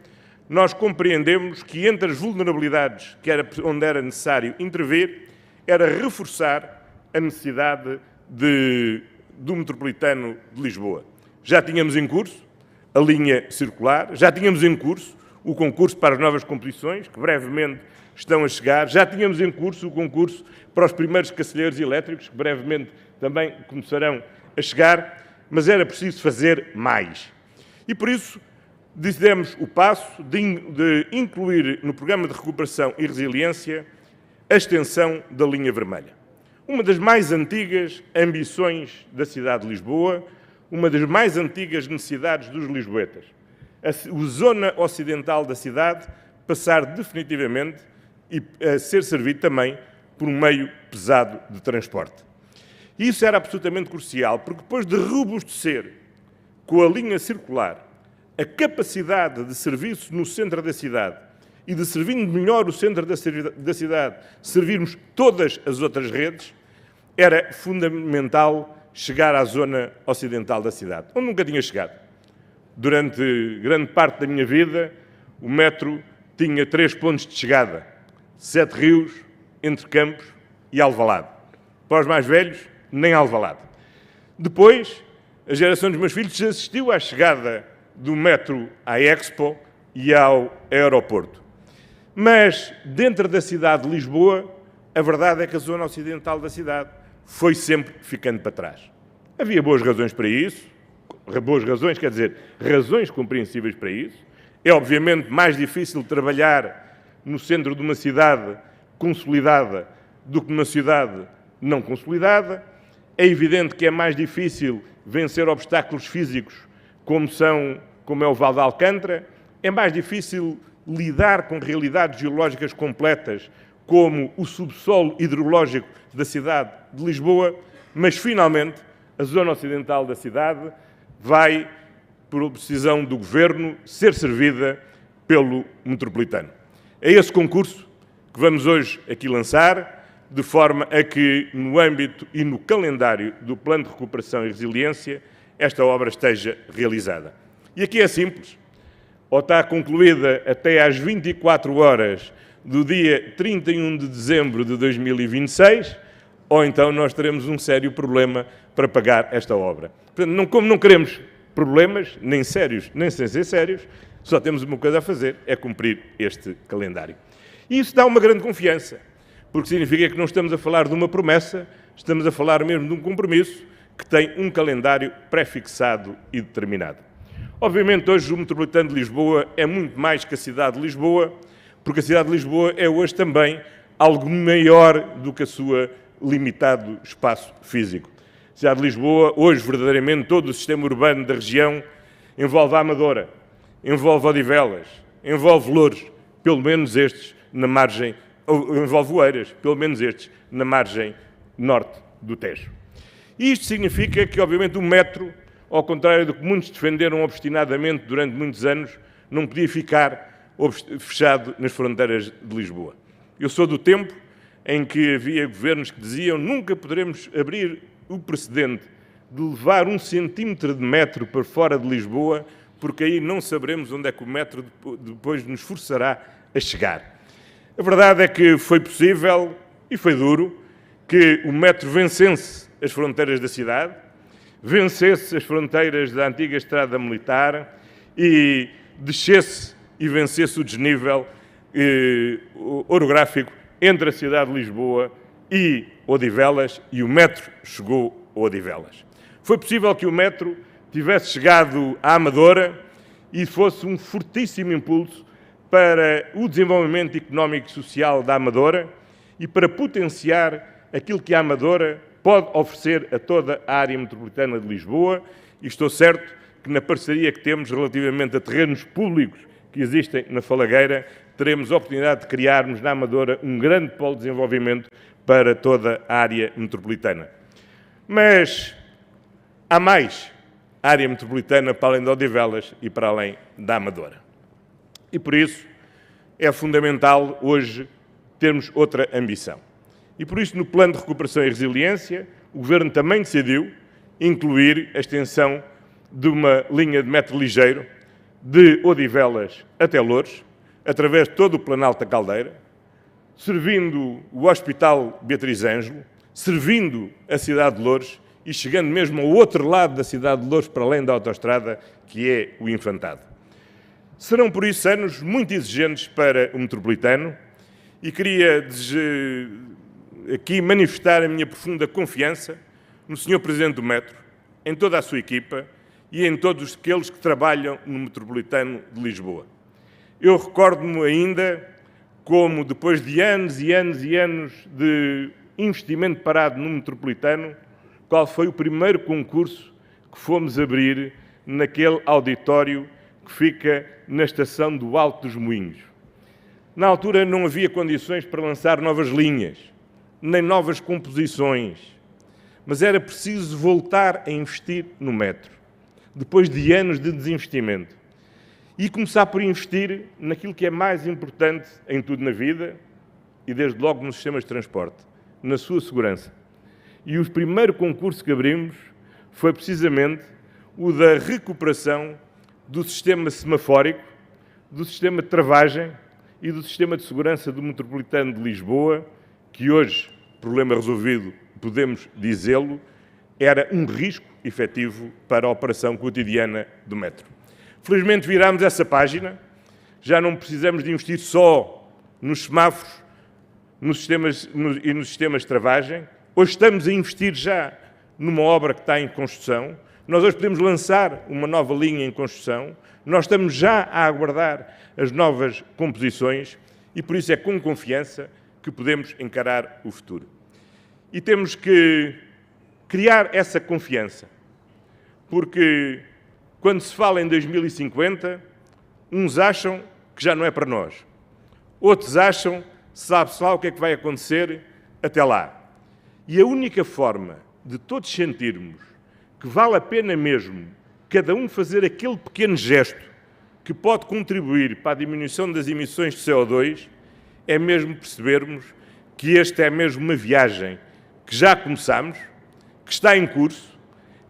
nós compreendemos que, entre as vulnerabilidades onde era necessário intervir, era reforçar a necessidade do metropolitano de Lisboa. Já tínhamos em curso a linha circular, já tínhamos em curso o concurso para as novas composições, que brevemente estão a chegar, já tínhamos em curso o concurso para os primeiros cacilheiros elétricos, que brevemente também começarão a chegar, mas era preciso fazer mais. E por isso demos o passo de incluir no Programa de Recuperação e Resiliência a extensão da linha vermelha. Uma das mais antigas ambições da cidade de Lisboa, uma das mais antigas necessidades dos lisboetas. A zona ocidental da cidade passar definitivamente a ser servido também por um meio pesado de transporte. E isso era absolutamente crucial, porque depois de robustecer com a linha circular a capacidade de serviço no centro da cidade e de, servindo melhor o centro da cidade, servirmos todas as outras redes, era fundamental chegar à zona ocidental da cidade, onde nunca tinha chegado. Durante grande parte da minha vida, o metro tinha 3 pontos de chegada: Sete Rios, Entre Campos e Alvalade. Para os mais velhos, nem Alvalade. Depois, a geração dos meus filhos assistiu à chegada do metro à Expo e ao aeroporto. Mas, dentro da cidade de Lisboa, a verdade é que a zona ocidental da cidade foi sempre ficando para trás. Havia boas razões para isso, razões compreensíveis para isso. É obviamente mais difícil trabalhar no centro de uma cidade consolidada do que numa cidade não consolidada. É evidente que é mais difícil vencer obstáculos físicos como é o Val de Alcântara. É mais difícil lidar com realidades geológicas completas, como o subsolo hidrológico da cidade de Lisboa, mas, finalmente, a zona ocidental da cidade vai, por decisão do Governo, ser servida pelo metropolitano. É esse concurso que vamos hoje aqui lançar, de forma a que, no âmbito e no calendário do Plano de Recuperação e Resiliência, esta obra esteja realizada. E aqui é simples. Ou está concluída até às 24 horas do dia 31 de dezembro de 2026, ou então nós teremos um sério problema para pagar esta obra. Portanto, como não queremos problemas, nem sérios, nem sem ser sérios, só temos uma coisa a fazer, é cumprir este calendário. E isso dá uma grande confiança, porque significa que não estamos a falar de uma promessa, estamos a falar mesmo de um compromisso que tem um calendário pré-fixado e determinado. Obviamente, hoje o Metropolitano de Lisboa é muito mais que a cidade de Lisboa, porque a cidade de Lisboa é hoje também algo maior do que o seu limitado espaço físico. A cidade de Lisboa, hoje, verdadeiramente, todo o sistema urbano da região envolve a Amadora, envolve Odivelas, envolve Loures, pelo menos estes na margem, envolve Oeiras, pelo menos estes na margem norte do Tejo. E isto significa que, obviamente, o metro, ao contrário do que muitos defenderam obstinadamente durante muitos anos, não podia ficar fechado nas fronteiras de Lisboa. Eu sou do tempo em que havia governos que diziam nunca poderemos abrir o precedente de levar 1 centímetro de metro para fora de Lisboa, porque aí não saberemos onde é que o metro depois nos forçará a chegar. A verdade é que foi possível, e foi duro, que o metro vencesse as fronteiras da cidade, vencesse as fronteiras da antiga estrada militar e descesse e vencesse o desnível orográfico entre a cidade de Lisboa e Odivelas, e o metro chegou a Odivelas. Foi possível que o metro tivesse chegado à Amadora e fosse um fortíssimo impulso para o desenvolvimento económico e social da Amadora e para potenciar aquilo que a Amadora pode oferecer a toda a área metropolitana de Lisboa, e estou certo que na parceria que temos relativamente a terrenos públicos que existem na Falagueira, teremos a oportunidade de criarmos na Amadora um grande polo de desenvolvimento para toda a área metropolitana. Mas há mais área metropolitana para além de Odivelas e para além da Amadora. E por isso é fundamental hoje termos outra ambição. E por isso, no Plano de Recuperação e Resiliência, o Governo também decidiu incluir a extensão de uma linha de metro ligeiro de Odivelas até Loures, através de todo o Planalto da Caldeira, servindo o Hospital Beatriz Ângelo, servindo a cidade de Loures e chegando mesmo ao outro lado da cidade de Loures, para além da autoestrada, que é o Infantado. Serão, por isso, anos muito exigentes para o metropolitano e queria aqui manifestar a minha profunda confiança no Sr. Presidente do Metro, em toda a sua equipa e em todos aqueles que trabalham no Metropolitano de Lisboa. Eu recordo-me ainda como, depois de anos e anos e anos de investimento parado no Metropolitano, qual foi o primeiro concurso que fomos abrir naquele auditório que fica na estação do Alto dos Moinhos. Na altura não havia condições para lançar novas linhas, nem novas composições, mas era preciso voltar a investir no metro, depois de anos de desinvestimento, e começar por investir naquilo que é mais importante em tudo na vida, e desde logo nos sistemas de transporte, na sua segurança. E o primeiro concurso que abrimos foi precisamente o da recuperação do sistema semafórico, do sistema de travagem e do sistema de segurança do Metropolitano de Lisboa, que hoje, problema resolvido, podemos dizê-lo, era um risco efetivo para a operação cotidiana do metro. Felizmente virámos essa página, já não precisamos de investir só nos semáforos e nos sistemas de travagem. Hoje estamos a investir já numa obra que está em construção. Nós hoje podemos lançar uma nova linha em construção. Nós estamos já a aguardar as novas composições e por isso é com confiança que podemos encarar o futuro. E temos que criar essa confiança, porque quando se fala em 2050, uns acham que já não é para nós. Outros acham, sabe-se lá o que é que vai acontecer até lá. E a única forma de todos sentirmos que vale a pena mesmo cada um fazer aquele pequeno gesto que pode contribuir para a diminuição das emissões de CO2 é mesmo percebermos que esta é mesmo uma viagem que já começamos, que está em curso,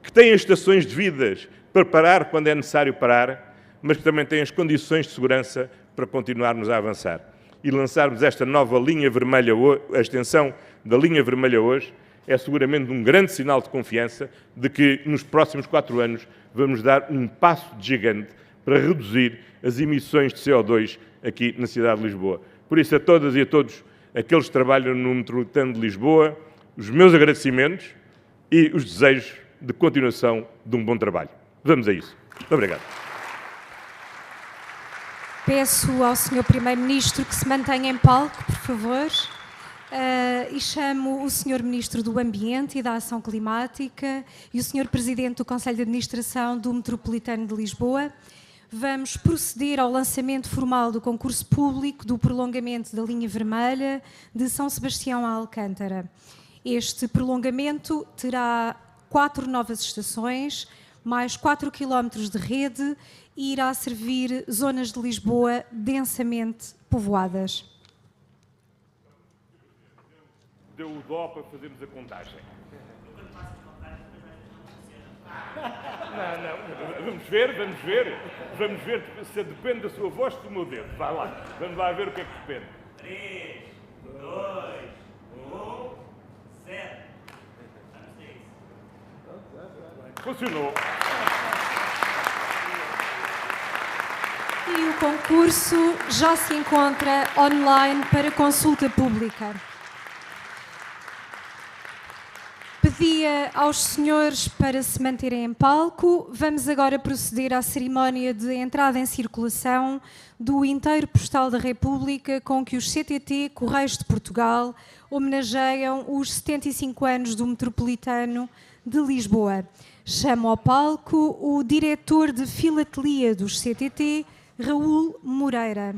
que tem as estações devidas para parar quando é necessário parar, mas que também tem as condições de segurança para continuarmos a avançar. E lançarmos esta nova linha vermelha, a extensão da linha vermelha hoje, é seguramente um grande sinal de confiança de que nos próximos 4 anos vamos dar um passo gigante para reduzir as emissões de CO2 aqui na cidade de Lisboa. Por isso, a todas e a todos, aqueles que trabalham no Metropolitano de Lisboa, os meus agradecimentos e os desejos de continuação de um bom trabalho. Vamos a isso. Muito obrigado. Peço ao Sr. Primeiro-Ministro que se mantenha em palco, por favor, e chamo o Sr. Ministro do Ambiente e da Ação Climática e o Sr. Presidente do Conselho de Administração do Metropolitano de Lisboa. Vamos proceder ao lançamento formal do concurso público do prolongamento da linha vermelha de São Sebastião a Alcântara. Este prolongamento terá 4 novas estações, mais 4 km de rede e irá servir zonas de Lisboa densamente povoadas. Deu o dó para fazermos a contagem. Não, vamos ver se depende da sua voz do meu dedo. Vai lá, vamos lá ver o que é que depende. 3, 2, 1, 0. Vamos a isso. Funcionou. E o concurso já se encontra online para consulta pública. Pedia aos senhores para se manterem em palco. Vamos agora proceder à cerimónia de entrada em circulação do inteiro postal da República com que os CTT Correios de Portugal homenageiam os 75 anos do Metropolitano de Lisboa. Chamo ao palco o diretor de filatelia dos CTT, Raul Moreira.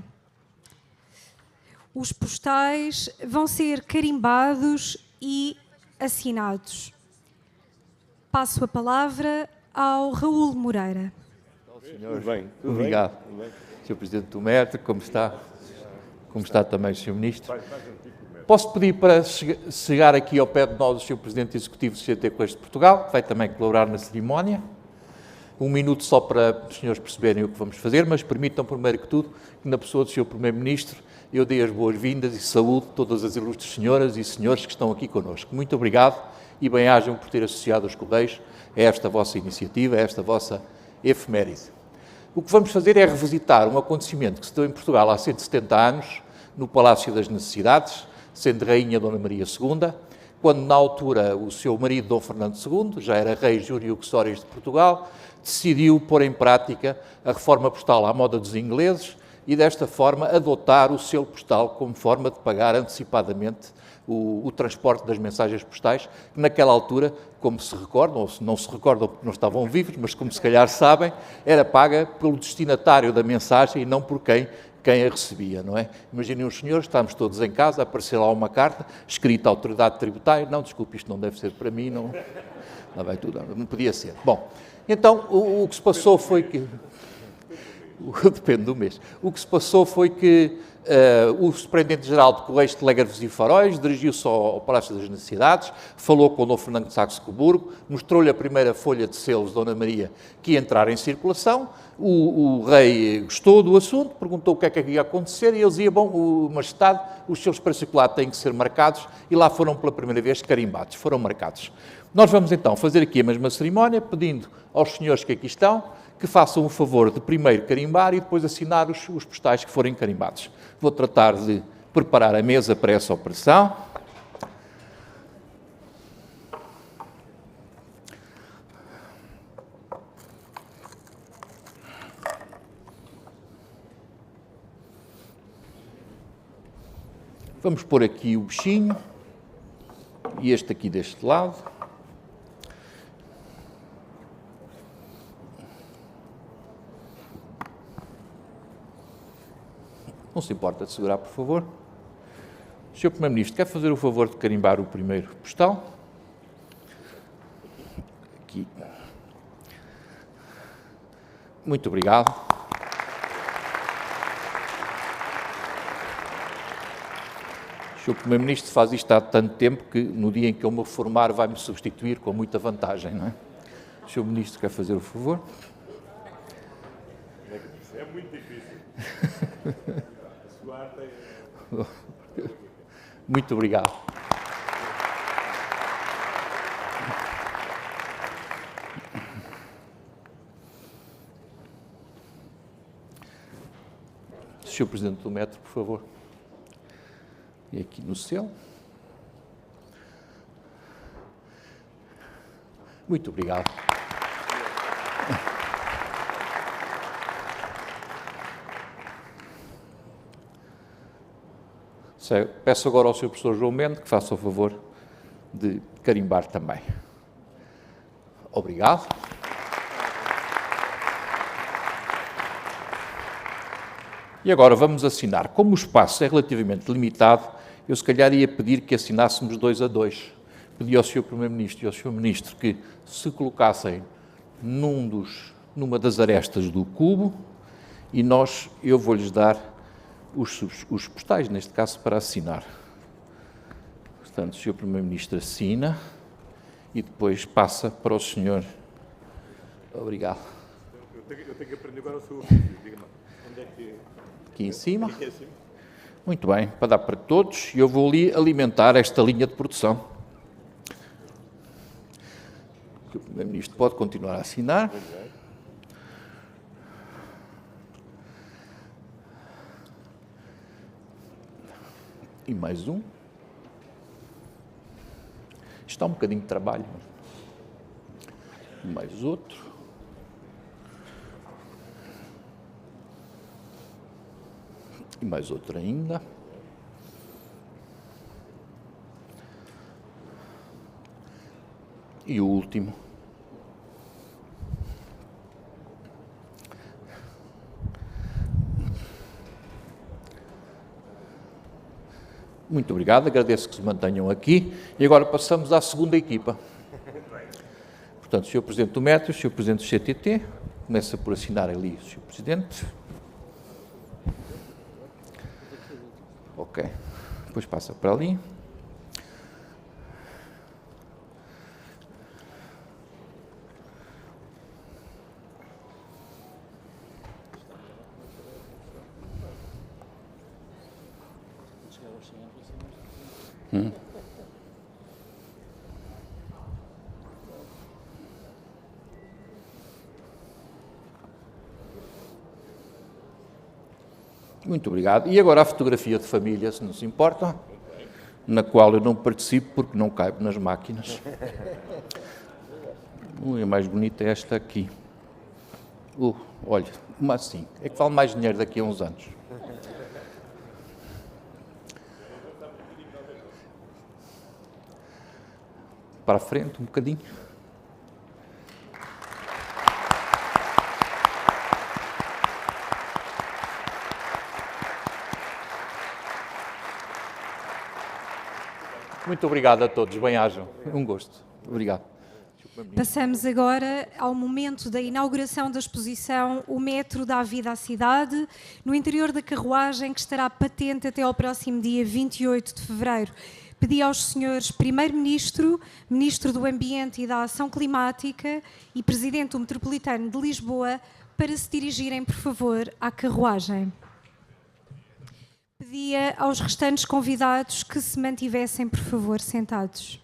Os postais vão ser carimbados e assinados. Passo a palavra ao Raul Moreira. Senhor, Tudo bem. obrigado. Sr. Presidente do MET, como está? Como está também o Sr. Ministro? Posso pedir para chegar aqui ao pé de nós o Sr. Presidente Executivo do CT Correios de Portugal, que vai também colaborar na cerimónia. 1 minuto só para os senhores perceberem o que vamos fazer, mas permitam, primeiro que tudo, que na pessoa do Sr. Primeiro-Ministro eu dei as boas-vindas e saúde a todas as ilustres senhoras e senhores que estão aqui connosco. Muito obrigado e bem-ajam por ter associado os Correios a esta vossa iniciativa, a esta vossa efeméride. O que vamos fazer é revisitar um acontecimento que se deu em Portugal há 170 anos, no Palácio das Necessidades, sendo Rainha Dona Maria II, quando na altura o seu marido Dom Fernando II, já era rei júri uxóris de Portugal, decidiu pôr em prática a reforma postal à moda dos ingleses e desta forma adotar o selo postal como forma de pagar antecipadamente o transporte das mensagens postais, que naquela altura, como se recordam, ou se não se recordam porque não estavam vivos, mas como se calhar sabem, era paga pelo destinatário da mensagem e não por quem a recebia, não é? Imaginem os senhores, estamos todos em casa, aparecer lá uma carta, escrita à autoridade tributária, não, desculpe, isto não deve ser para mim, não vai tudo, não podia ser. Bom, então o que se passou foi que... Depende do mês. O que se passou foi que o Superintendente-Geral de Correios, Telégrafos e Faróis dirigiu-se ao Palácio das Necessidades, falou com o Dom Fernando de Saxe-Coburgo, mostrou-lhe a primeira folha de selos de Dona Maria que ia entrar em circulação. O rei gostou do assunto, perguntou o que é que ia acontecer e ele dizia, bom, Majestade, os selos para circular têm que ser marcados e lá foram pela primeira vez carimbados, foram marcados. Nós vamos então fazer aqui a mesma cerimónia, pedindo aos senhores que aqui estão que façam o favor de primeiro carimbar e depois assinar os postais que forem carimbados. Vou tratar de preparar a mesa para essa operação. Vamos pôr aqui o bichinho e este aqui deste lado. Não se importa de segurar, por favor. Sr. Primeiro-Ministro, quer fazer o favor de carimbar o primeiro postal? Aqui. Muito obrigado. O Sr. Primeiro-Ministro faz isto há tanto tempo que no dia em que eu me formar vai-me substituir com muita vantagem, não é? O Sr. Ministro quer fazer o favor? É muito difícil. Muito obrigado. Sr. Presidente do Metro, por favor. E aqui no céu. Muito obrigado. Peço agora ao Sr. Professor João Mendes que faça o favor de carimbar também. Obrigado. E agora vamos assinar. Como o espaço é relativamente limitado, eu se calhar ia pedir que assinássemos 2 a 2. Pedi ao Sr. Primeiro-Ministro e ao Sr. Ministro que se colocassem numa das arestas do cubo e eu vou-lhes dar os postais, neste caso, para assinar. Portanto, o Sr. Primeiro-Ministro assina e depois passa para o Sr. Obrigado. Eu tenho que aprender agora o seu ofício. Diga-me, onde é que... Aqui em cima. Aqui em cima. Muito bem, para dar para todos. E eu vou ali alimentar esta linha de produção. O Primeiro-Ministro pode continuar a assinar. E mais um. Está um bocadinho de trabalho. Mais outro. E mais outro ainda. E o último. Muito obrigado, agradeço que se mantenham aqui. E agora passamos à segunda equipa. Portanto, o Sr. Presidente do MET, o Sr. Presidente do CTT, começa por assinar ali o Sr. Presidente. Ok. Depois passa para ali. Muito obrigado. E agora a fotografia de família, se não se importa, na qual eu não participo porque não caibo nas máquinas. A mais bonita é esta aqui. Olha, uma assim. É que vale mais dinheiro daqui a uns anos. Para a frente, um bocadinho. Muito obrigado a todos. Bem-ajam. Um gosto. Obrigado. Passamos agora ao momento da inauguração da exposição O Metro dá Vida à Cidade, no interior da carruagem, que estará patente até ao próximo dia 28 de fevereiro. Pedi aos senhores Primeiro-Ministro, Ministro do Ambiente e da Ação Climática e Presidente do Metropolitano de Lisboa para se dirigirem, por favor, à carruagem. Pedia aos restantes convidados que se mantivessem, por favor, sentados.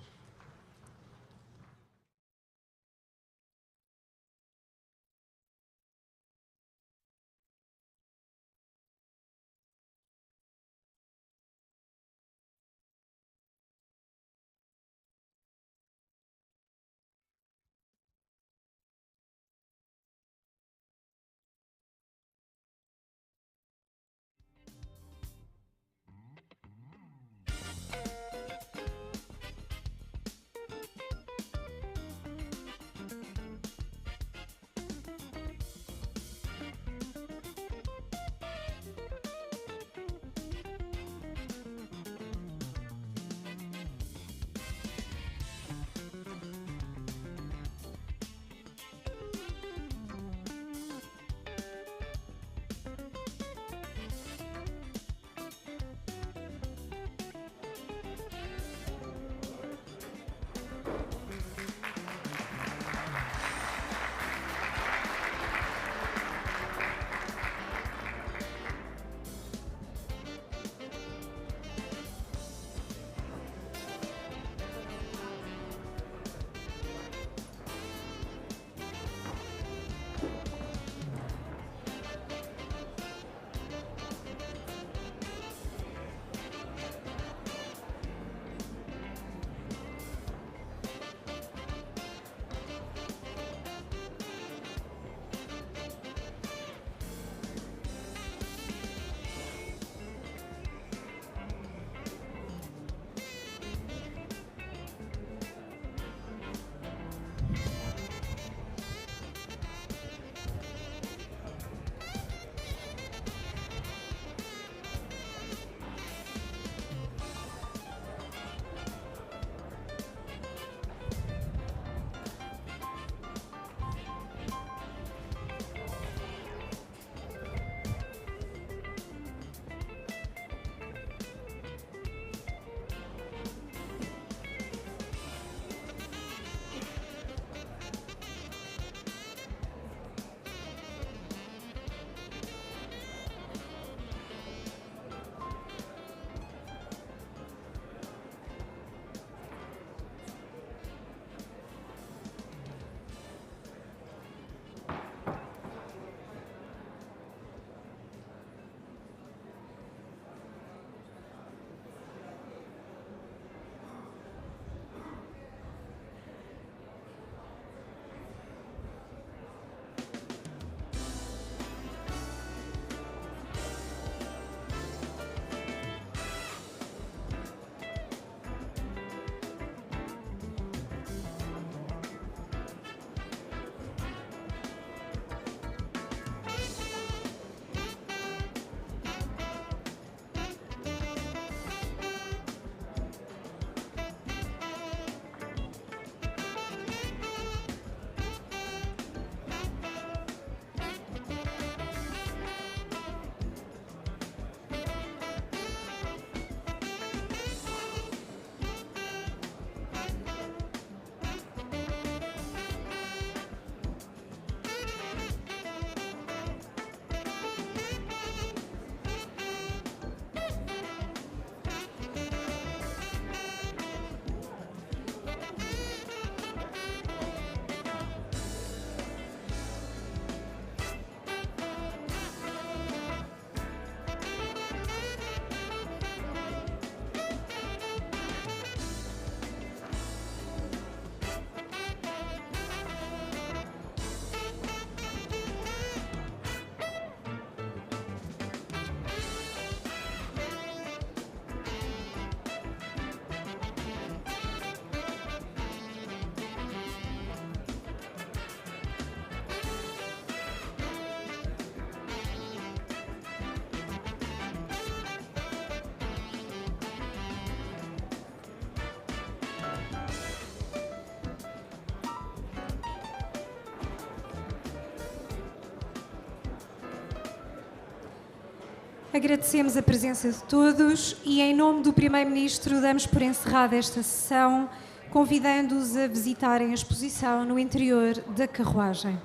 Agradecemos a presença de todos e, em nome do Primeiro-Ministro, damos por encerrada esta sessão, convidando-os a visitarem a exposição no interior da carruagem.